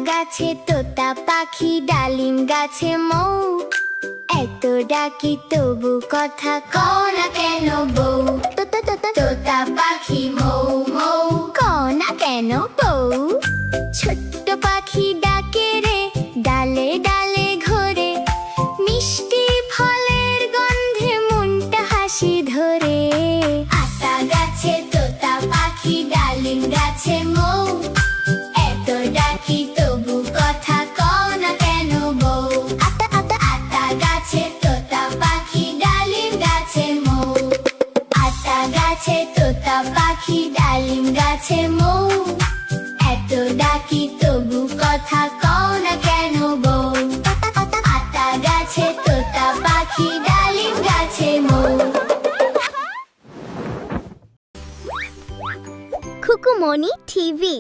গাছে তোতা পাখি, ডালিম গাছে মৌ। এত ডাকি তবু কথা কও না কেন বউ? তোতা তোতা তোতা পাখি মৌ মৌ, কও না কেন বউ? ছোট্ট পাখি ডাকে রে, ডালে ডালে ঘোরে, মিষ্টি ফলের গন্ধে মনটা হাসি ধরে। আতা গাছে তোতা পাখি, ডালিম গাছে মৌ। এত ডাকি তবু কথা কও না কেন বউ? আতা আতা আতা গাছে তোতা পাখি, ডালিম গাছে মৌ। আতা গাছে তোতা পাখি, ডালিম গাছে মৌ। এত ডাকি তবু কথা কও না কেন বউ? আতা গাছে তোতা পাখি, ডালিম গাছে মৌ। খুকুমনি টিভি।